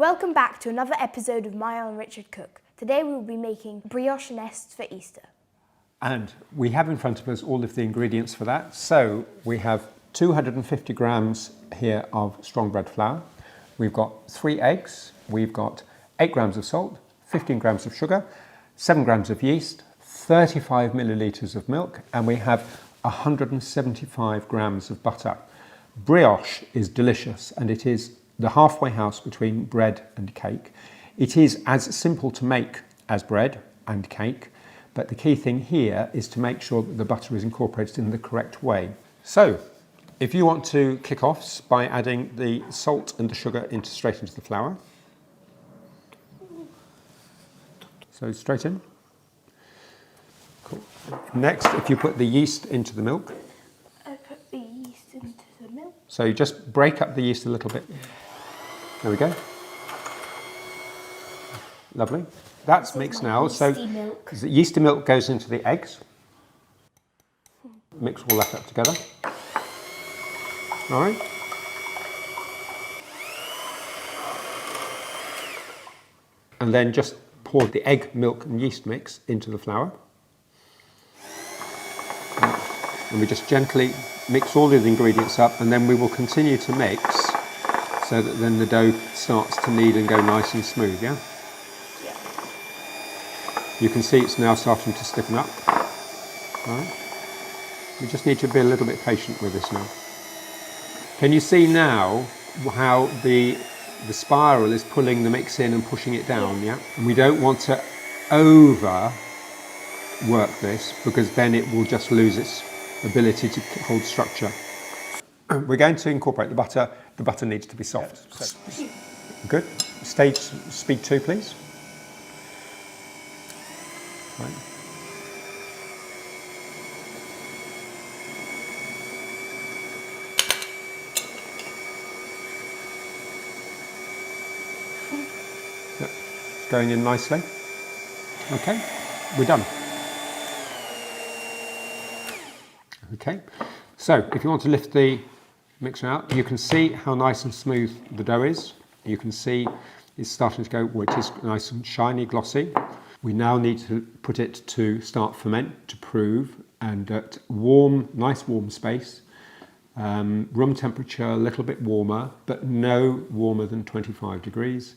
Welcome back to another episode of Maelle and Richard Cook. Today we will be making brioche nests for Easter. And we have in front of us all of the ingredients for that. So we have 250 grams here of strong bread flour. We've got 3 eggs. We've got 8 grams of salt, 15 grams of sugar, 7 grams of yeast, 35 millilitres of milk, and we have 175 grams of butter. Brioche is delicious, and it is the halfway house between bread and cake. It is as simple to make as bread and cake, but the key thing here is to make sure that the butter is incorporated in the correct way. So, if you want to kick off by adding the salt and the sugar straight into the flour. So straight in. Cool. Next, if you put the yeast into the milk. I put the yeast into the milk. So you just break up the yeast a little bit. There we go. Lovely. That's mixed now. So the yeasty milk goes into the eggs. Mix all that up together. All right. And then just pour the egg, milk and yeast mix into the flour. And we just gently mix all of the ingredients up, and then we will continue to mix so that then the dough starts to knead and go nice and smooth, yeah? Yeah. You can see it's now starting to stiffen up. All right. We just need to be a little bit patient with this now. Can you see now how the spiral is pulling the mix in and pushing it down, yeah? And we don't want to over work this because then it will just lose its ability to hold structure. We're going to incorporate the butter. The butter needs to be soft. Yeah, so. Good. Stage speed 2, please. Right. Yeah. It's going in nicely. Okay, we're done. Okay, so if you want to lift the mixer out, you can see how nice and smooth the dough is. You can see it's starting to go, well, it is nice and shiny, glossy. We now need to put it to start ferment, to prove, and at nice warm space, room temperature, a little bit warmer, but no warmer than 25 degrees.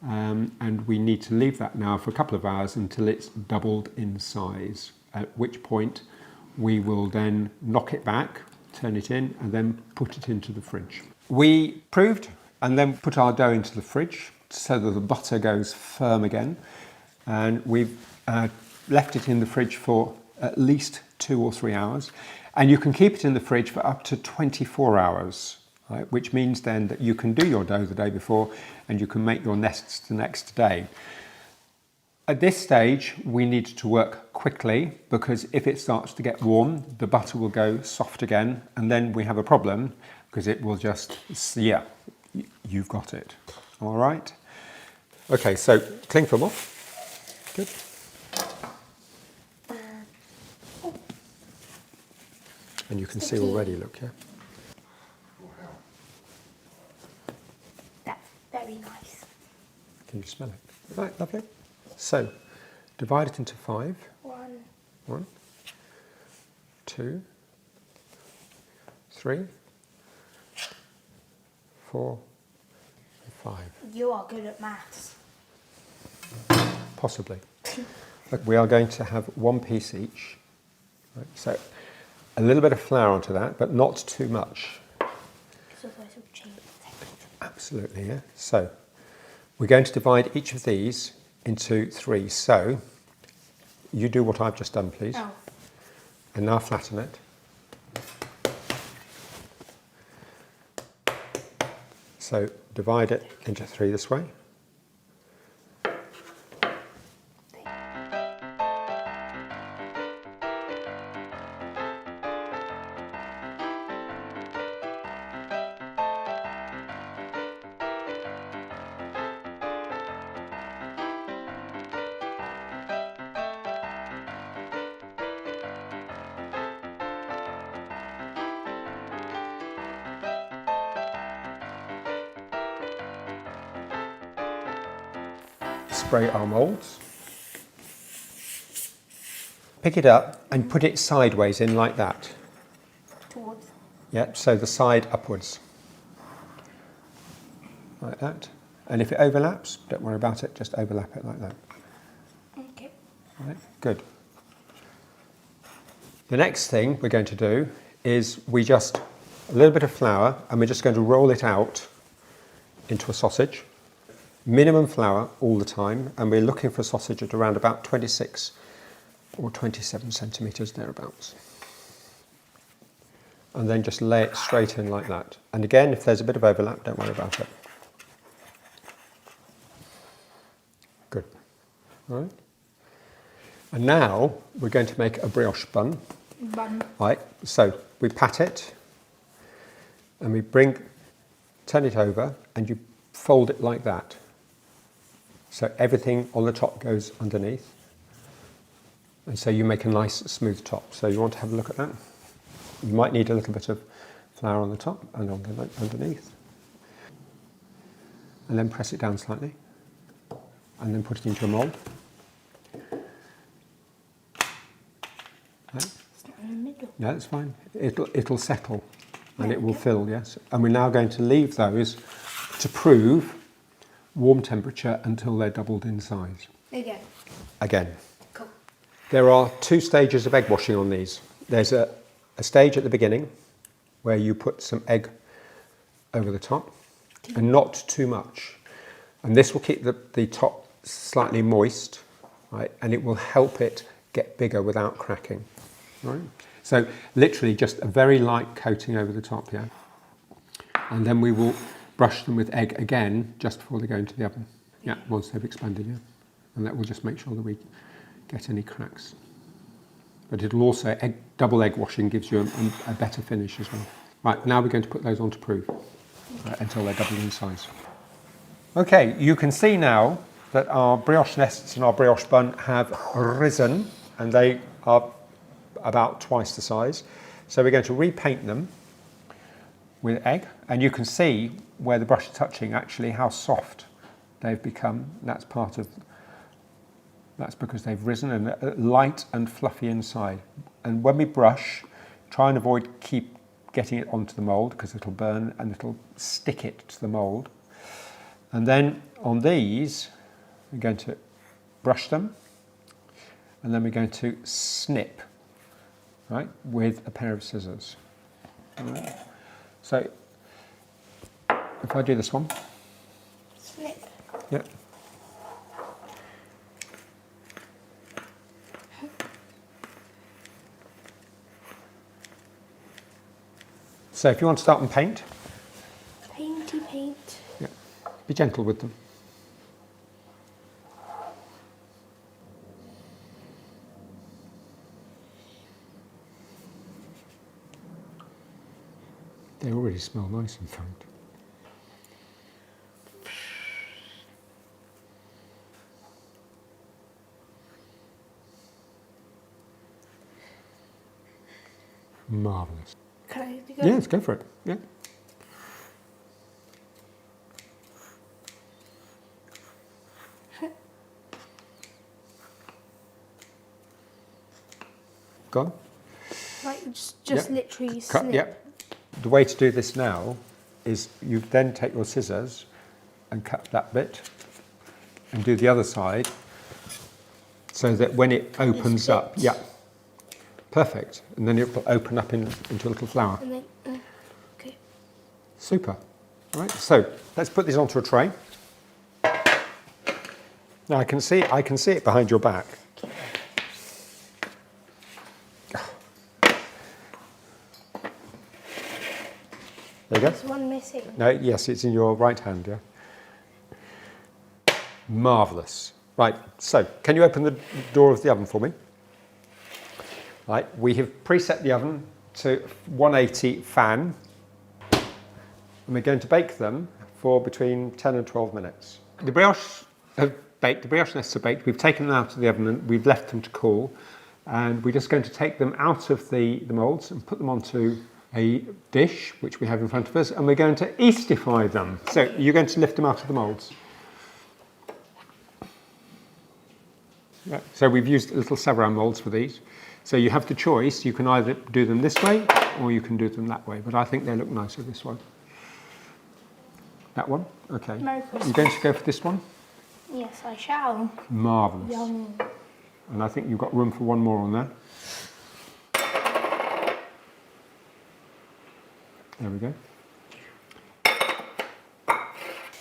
And we need to leave that now for a couple of hours until it's doubled in size, at which point we will then knock it back, turn it in, and then put it into the fridge. We proved and then put our dough into the fridge so that the butter goes firm again. And we've left it in the fridge for at least 2 or 3 hours. And you can keep it in the fridge for up to 24 hours, right? Which means then that you can do your dough the day before and you can make your nests the next day. At this stage, we need to work quickly because if it starts to get warm, the butter will go soft again, and then we have a problem because it will just, yeah, you've got it. All right. Okay, so cling film off. Good. And you can see already, look, yeah. That's very nice. Can you smell it? Right, lovely. So, divide it into 5. 1, 2, 3, 4, and 5. You are good at maths. Possibly. Look, we are going to have 1 piece each. Right, so, a little bit of flour onto that, but not too much. Absolutely, yeah. So, we're going to divide each of these into 3. So, you do what I've just done, please. Oh. And now flatten it. So, divide it into 3 this way. spray our moulds. Pick it up and put it sideways in like that. Towards. Yeah, so the side upwards. Like that. And if it overlaps, don't worry about it, just overlap it like that. Okay. Right, good. The next thing we're going to do is a little bit of flour, and we're just going to roll it out into a sausage. Minimum flour all the time, and we're looking for a sausage at around about 26 or 27 centimetres thereabouts. And then just lay it straight in like that. And again, if there's a bit of overlap, don't worry about it. Good. All right. And now we're going to make a brioche bun. Right, so we pat it and we turn it over and you fold it like that. So everything on the top goes underneath. And so you make a nice smooth top. So you want to have a look at that. You might need a little bit of flour on the top and underneath. And then press it down slightly. And then put it into a mould. Okay. In the middle. No, that's fine. It'll settle and it will fill, yes. And we're now going to leave those to prove warm temperature until they're doubled in size. Again. Cool. There are 2 stages of egg washing on these. There's a stage at the beginning where you put some egg over the top and not too much. And this will keep the top slightly moist, right? And it will help it get bigger without cracking. Right. So literally just a very light coating over the top, yeah. And then we will brush them with egg again just before they go into the oven. Yeah, once they've expanded, yeah. And that will just make sure that we get any cracks. But it'll also, double egg washing gives you a better finish as well. Right, now we're going to put those on to prove until they're doubled in size. Okay, you can see now that our brioche nests and our brioche bun have risen, and they are about twice the size. So we're going to repaint them with egg, and you can see where the brush is touching actually how soft they've become. That's because they've risen and light and fluffy inside. And when we brush, try and avoid keep getting it onto the mould because it'll burn and it'll stick it to the mould. And then on these, we're going to brush them, and then we're going to snip, right, with a pair of scissors. Right. So if I do this one. Snip. Yeah. So if you want to start and paint. Paint. Yeah. Be gentle with them. They already smell nice, in fact. Marvellous. Can I go? Yeah, let's go for it. Yeah. Go on. Like just literally Cut, snip. yep. The way to do this now is you then take your scissors and cut that bit and do the other side so that when it opens up, yeah, perfect. And then it will open up into a little flower. And then, okay. Super. All right, so let's put these onto a tray. Now I can see it behind your back. There you go. There's one missing. No, yes, it's in your right hand, yeah. Marvellous. Right, so can you open the door of the oven for me? Right, we have preset the oven to 180 fan, and we're going to bake them for between 10 and 12 minutes. The brioche have baked, the brioche nests are baked. We've taken them out of the oven and we've left them to cool, and we're just going to take them out of the moulds and put them onto a dish which we have in front of us, and we're going to Eastify them. So you're going to lift them out of the moulds. Yeah. So we've used little Savarin moulds for these. So you have the choice, you can either do them this way or you can do them that way, but I think they look nicer this way. That one? Okay. Merry Christmas. You're going to go for this one? Yes, I shall. Marvellous. Yum. And I think you've got room for one more on there. There we go.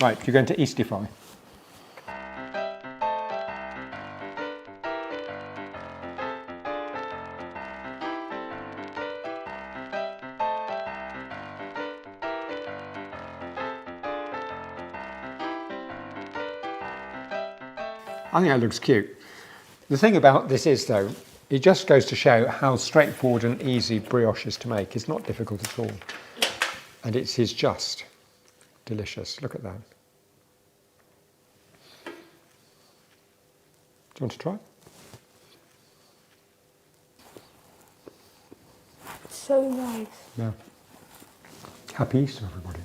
Right, you're going to Eastify. I think that looks cute. The thing about this is, though, it just goes to show how straightforward and easy brioche is to make. It's not difficult at all. And it is just delicious. Look at that. Do you want to try? So nice. Yeah. Happy Easter, everybody.